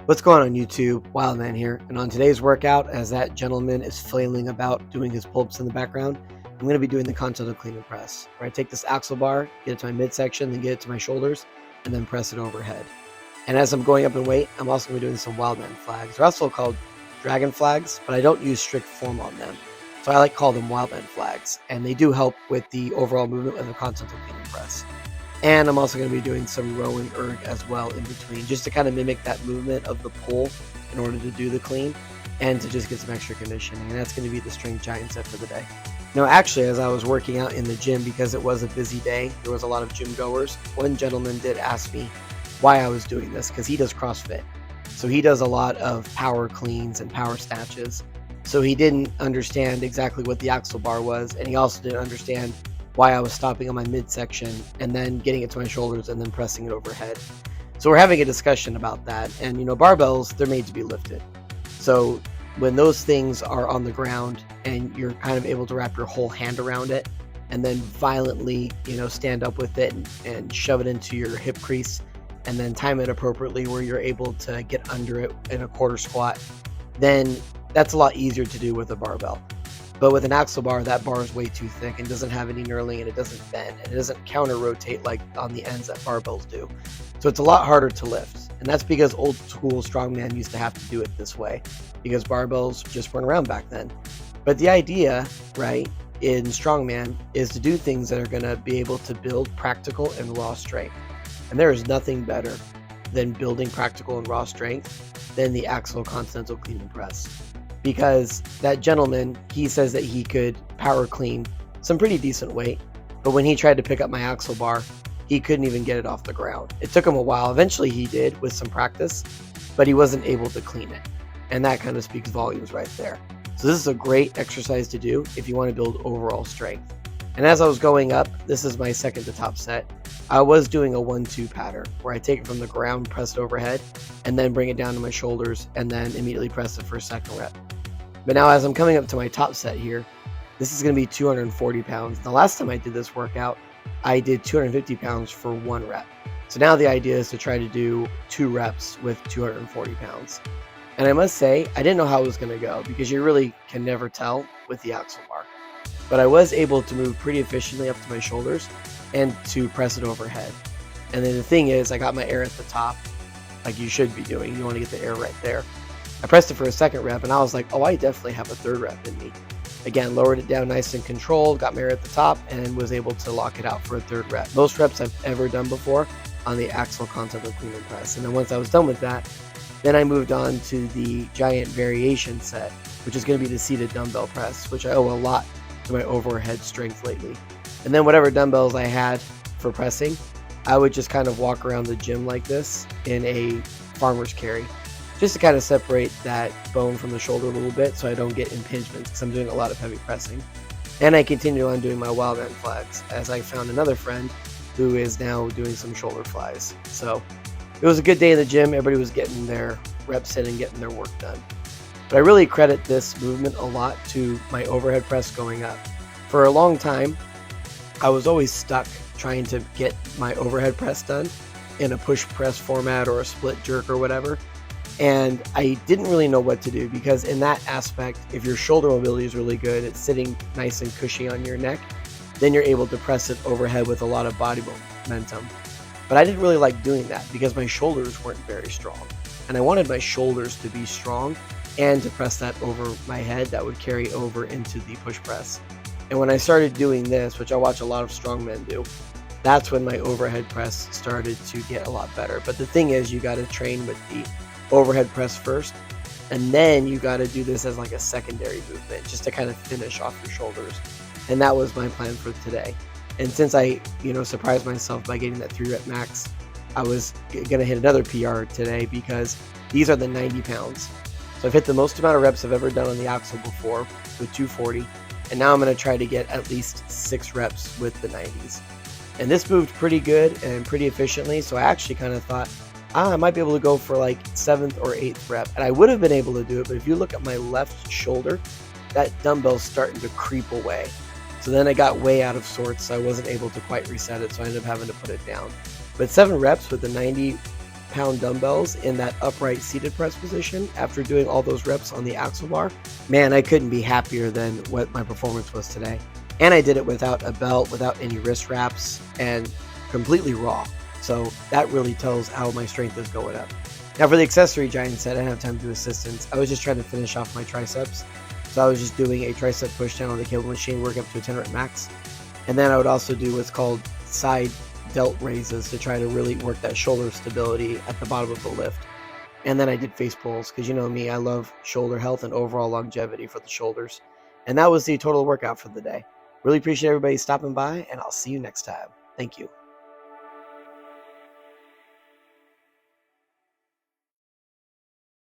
What's going on YouTube? Wildman here, and on today's workout, as that gentleman is flailing about doing his pull-ups in the background, I'm going to be doing the Continental Clean Press, where I take this axle bar, get it to my midsection, then get it to my shoulders, and then press it overhead. And as I'm going up in weight, I'm also going to be doing some Wildman flags. They're also called dragon flags, but I don't use strict form on them. So I like to call them Wildman flags, and they do help with the overall movement of the Continental Clean Press. And I'm also going to be doing some row and erg as well in between, just to kind of mimic that movement of the pull in order to do the clean and to just get some extra conditioning. And that's going to be the strength giant set for the day. Now, actually, as I was working out in the gym, because it was a busy day, there was a lot of gym goers. One gentleman did ask me why I was doing this, because he does CrossFit. So he does a lot of power cleans and power snatches. So he didn't understand exactly what the axle bar was, and he also didn't understand why I was stopping on my midsection and then getting it to my shoulders and then pressing it overhead. So we're having a discussion about that. And barbells, they're made to be lifted. So when those things are on the ground and you're kind of able to wrap your whole hand around it and then violently, stand up with it and shove it into your hip crease and then time it appropriately where you're able to get under it in a quarter squat, then that's a lot easier to do with a barbell. But with an axle bar, that bar is way too thick and doesn't have any knurling, and it doesn't bend, and it doesn't counter rotate like on the ends that barbells do. So it's a lot harder to lift. And that's because old school strongman used to have to do it this way, because barbells just weren't around back then. But the idea, right, in strongman is to do things that are going to be able to build practical and raw strength. And there is nothing better than building practical and raw strength than the Axle Continental Clean Press. Because that gentleman, he says that he could power clean some pretty decent weight, but when he tried to pick up my axle bar, he couldn't even get it off the ground. It took him a while. Eventually he did with some practice, but he wasn't able to clean it. And that kind of speaks volumes right there. So this is a great exercise to do if you want to build overall strength. And as I was going up, this is my second to top set, I was doing a 1-2 pattern where I take it from the ground, press it overhead, and then bring it down to my shoulders and then immediately press it for a second rep. But now as I'm coming up to my top set here, this is going to be 240 pounds. The last time I did this workout, I did 250 pounds for 1 rep. So now the idea is to try to do 2 reps with 240 pounds. And I must say, I didn't know how it was going to go because you really can never tell with the axle bar. But I was able to move pretty efficiently up to my shoulders and to press it overhead. And then the thing is, I got my air at the top, like you should be doing. You want to get the air right there. I pressed it for a second rep and I was like, oh, I definitely have a 3rd rep in me. Again, lowered it down nice and controlled, got my air at the top, and was able to lock it out for a 3rd rep. Most reps I've ever done before on the Axle Continental Clean Press. And then once I was done with that, then I moved on to the giant variation set, which is going to be the seated dumbbell press, which I owe a lot to my overhead strength lately. And then whatever dumbbells I had for pressing, I would just kind of walk around the gym like this in a farmer's carry, just to kind of separate that bone from the shoulder a little bit so I don't get impingements, because I'm doing a lot of heavy pressing. And I continue on doing my Wildman flags as I found another friend who is now doing some shoulder flies. So it was a good day in the gym. Everybody was getting their reps in and getting their work done. But I really credit this movement a lot to my overhead press going up. For a long time, I was always stuck trying to get my overhead press done in a push press format or a split jerk or whatever. And I didn't really know what to do, because in that aspect, if your shoulder mobility is really good, it's sitting nice and cushy on your neck, then you're able to press it overhead with a lot of body momentum. But I didn't really like doing that because my shoulders weren't very strong. And I wanted my shoulders to be strong and to press that over my head that would carry over into the push press. And when I started doing this, which I watch a lot of strongmen do, that's when my overhead press started to get a lot better. But the thing is, you got to train with the overhead press first, and then you got to do this as like a secondary movement just to kind of finish off your shoulders. And that was my plan for today. And since I surprised myself by getting that 3 rep max, I was gonna hit another PR today because these are the 90 pounds. So I've hit the most amount of reps I've ever done on the axle before with 240, and now I'm gonna try to get at least 6 reps with the 90s. And this moved pretty good and pretty efficiently, so I actually kind of thought, I might be able to go for like 7th or 8th rep. And I would have been able to do it, but if you look at my left shoulder, that dumbbell's starting to creep away. So then I got way out of sorts, so I wasn't able to quite reset it, so I ended up having to put it down. But 7 reps with the 90 pound dumbbells in that upright seated press position after doing all those reps on the axle bar. Man, I couldn't be happier than what my performance was today. And I did it without a belt, without any wrist wraps, and completely raw. So that really tells how my strength is going up. Now for the accessory giant set, I didn't have time to do assistance. I was just trying to finish off my triceps. So I was just doing a tricep push down on the cable machine, work up to a 10 rep max. And then I would also do what's called side delt raises to try to really work that shoulder stability at the bottom of the lift. And then I did face pulls because you know me, I love shoulder health and overall longevity for the shoulders. And that was the total workout for the day. Really appreciate everybody stopping by, and I'll see you next time. Thank you.